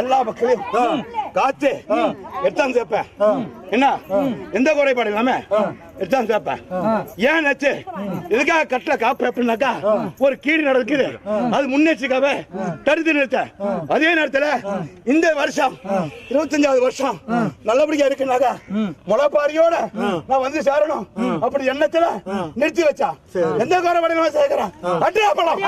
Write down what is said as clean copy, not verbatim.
எல்லா மக்களையும் காத்து எட்டாம் சேர்ப்பேன். என்ன எந்த குறைபாடு இல்லாம எட்டாம் சேர்ப்பேன். ஏன் நச்சு இதுக்காக கட்டல காப்பு அப்படின்னாக்கா ஒரு கீடு நடக்குது, அது முன்னெச்சரிக்காக தடுத்து நிறுத்த. அதே நேரத்துல இந்த வருஷம் 25வது வருஷம் நல்லபடியா இருக்குனாக்கா முளைப்பாரியோட நான் வந்து சேரணும் அப்படி எண்ணத்துல நிறுத்தி வச்சா எந்த குறைபாடு சேர்க்கிறேன். அட்டா பழம்